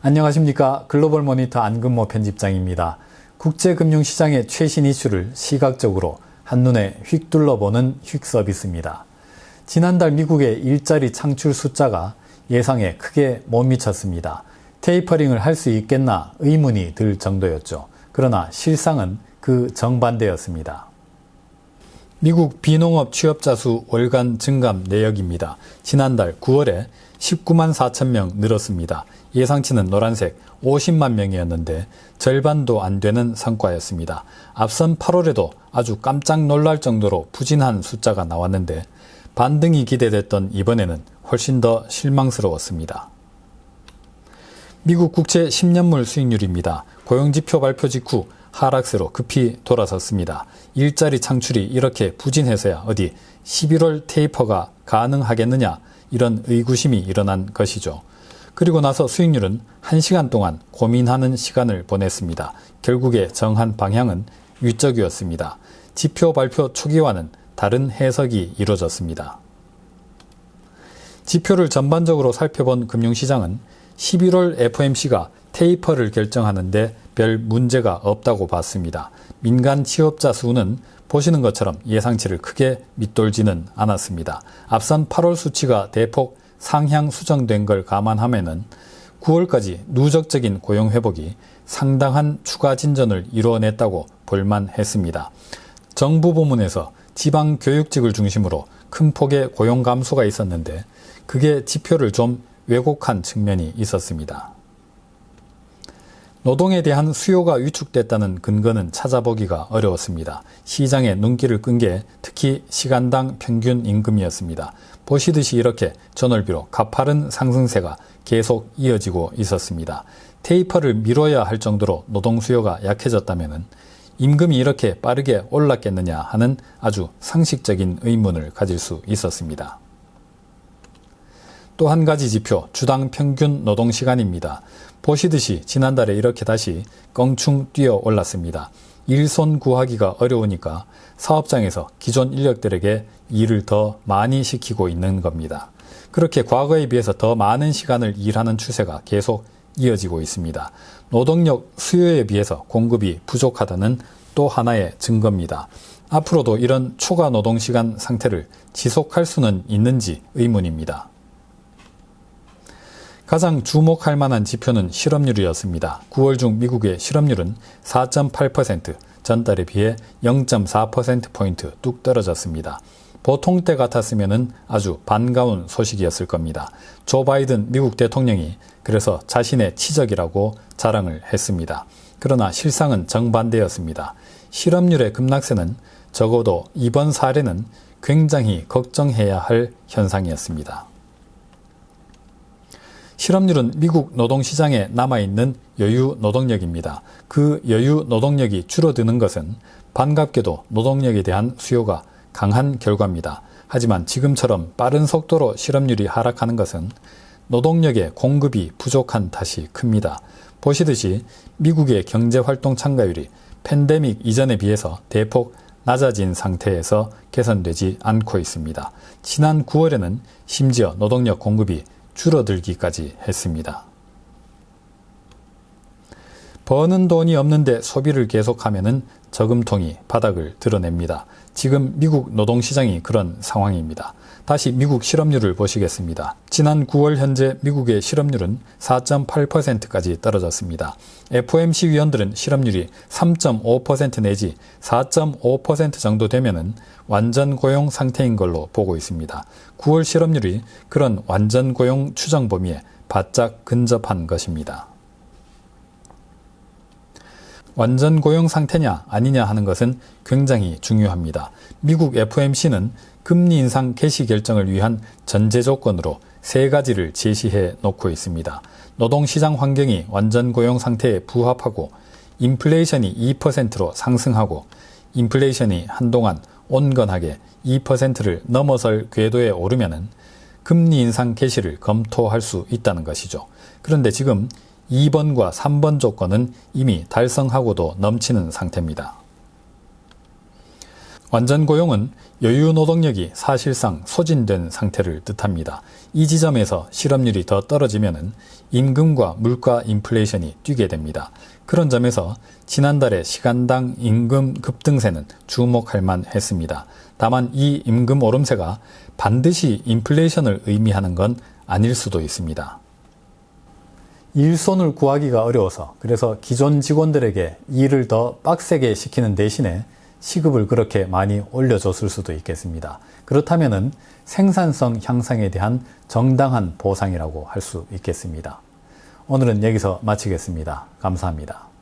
안녕하십니까. 글로벌 모니터 안근모 편집장입니다. 국제금융시장의 최신 이슈를 시각적으로 한눈에 휙 둘러보는 휙 서비스입니다. 지난달 미국의 일자리 창출 숫자가 예상에 크게 못 미쳤습니다. 테이퍼링을 할 수 있겠나 의문이 들 정도였죠. 그러나 실상은 그 정반대였습니다. 미국 비농업 취업자 수 월간 증감 내역입니다. 지난달 9월에 19만 4천 명 늘었습니다. 예상치는 노란색 50만 명이었는데 절반도 안 되는 성과였습니다. 앞선 8월에도 아주 깜짝 놀랄 정도로 부진한 숫자가 나왔는데 반등이 기대됐던 이번에는 훨씬 더 실망스러웠습니다. 미국 국채 10년물 수익률입니다. 고용지표 발표 직후 하락세로 급히 돌아섰습니다. 일자리 창출이 이렇게 부진해서야 어디 11월 테이퍼가 가능하겠느냐 이런 의구심이 일어난 것이죠. 그리고 나서 수익률은 1시간 동안 고민하는 시간을 보냈습니다. 결국에 정한 방향은 위쪽이었습니다. 지표 발표 초기와는 다른 해석이 이루어졌습니다. 지표를 전반적으로 살펴본 금융시장은 11월 FOMC가 테이퍼를 결정하는데 별 문제가 없다고 봤습니다. 민간 취업자 수는 보시는 것처럼 예상치를 크게 밑돌지는 않았습니다. 앞선 8월 수치가 대폭 상향 수정된 걸 감안하면은 9월까지 누적적인 고용 회복이 상당한 추가 진전을 이루어냈다고 볼만했습니다. 정부 부문에서 지방 교육직을 중심으로 큰 폭의 고용 감소가 있었는데 그게 지표를 좀 왜곡한 측면이 있었습니다. 노동에 대한 수요가 위축됐다는 근거는 찾아보기가 어려웠습니다. 시장의 눈길을 끈 게 특히 시간당 평균 임금이었습니다. 보시듯이 이렇게 저널비로 가파른 상승세가 계속 이어지고 있었습니다. 테이퍼를 미뤄야 할 정도로 노동 수요가 약해졌다면 임금이 이렇게 빠르게 올랐겠느냐 하는 아주 상식적인 의문을 가질 수 있었습니다. 또 한 가지 지표, 주당 평균 노동시간입니다. 보시듯이 지난달에 이렇게 다시 껑충 뛰어 올랐습니다. 일손 구하기가 어려우니까 사업장에서 기존 인력들에게 일을 더 많이 시키고 있는 겁니다. 그렇게 과거에 비해서 더 많은 시간을 일하는 추세가 계속 이어지고 있습니다. 노동력 수요에 비해서 공급이 부족하다는 또 하나의 증거입니다. 앞으로도 이런 초과 노동시간 상태를 지속할 수는 있는지 의문입니다. 가장 주목할 만한 지표는 실업률이었습니다. 9월 중 미국의 실업률은 4.8%, 전달에 비해 0.4%포인트 뚝 떨어졌습니다. 보통 때 같았으면 아주 반가운 소식이었을 겁니다. 조 바이든 미국 대통령이 그래서 자신의 치적이라고 자랑을 했습니다. 그러나 실상은 정반대였습니다. 실업률의 급락세는 적어도 이번 사례는 굉장히 걱정해야 할 현상이었습니다. 실업률은 미국 노동시장에 남아있는 여유 노동력입니다. 그 여유 노동력이 줄어드는 것은 반갑게도 노동력에 대한 수요가 강한 결과입니다. 하지만 지금처럼 빠른 속도로 실업률이 하락하는 것은 노동력의 공급이 부족한 탓이 큽니다. 보시듯이 미국의 경제활동 참가율이 팬데믹 이전에 비해서 대폭 낮아진 상태에서 개선되지 않고 있습니다. 지난 9월에는 심지어 노동력 공급이 줄어들기까지 했습니다. 버는 돈이 없는데 소비를 계속하면은 저금통이 바닥을 드러냅니다. 지금 미국 노동시장이 그런 상황입니다. 다시 미국 실업률을 보시겠습니다. 지난 9월 현재 미국의 실업률은 4.8%까지 떨어졌습니다. FOMC 위원들은 실업률이 3.5% 내지 4.5% 정도 되면은 완전 고용 상태인 걸로 보고 있습니다. 9월 실업률이 그런 완전 고용 추정 범위에 바짝 근접한 것입니다. 완전 고용 상태냐 아니냐 하는 것은 굉장히 중요합니다. 미국 FOMC는 금리 인상 개시 결정을 위한 전제 조건으로 3가지를 제시해 놓고 있습니다. 노동시장 환경이 완전 고용 상태에 부합하고 인플레이션이 2%로 상승하고 인플레이션이 한동안 온건하게 2%를 넘어설 궤도에 오르면은 금리 인상 개시를 검토할 수 있다는 것이죠. 그런데 지금 2번과 3번 조건은 이미 달성하고도 넘치는 상태입니다. 완전 고용은 여유 노동력이 사실상 소진된 상태를 뜻합니다. 이 지점에서 실업률이 더 떨어지면은 임금과 물가 인플레이션이 뛰게 됩니다. 그런 점에서 지난달의 시간당 임금 급등세는 주목할 만했습니다. 다만 이 임금 오름세가 반드시 인플레이션을 의미하는 건 아닐 수도 있습니다. 일손을 구하기가 어려워서 그래서 기존 직원들에게 일을 더 빡세게 시키는 대신에 시급을 그렇게 많이 올려줬을 수도 있겠습니다. 그렇다면은 생산성 향상에 대한 정당한 보상이라고 할 수 있겠습니다. 오늘은 여기서 마치겠습니다. 감사합니다.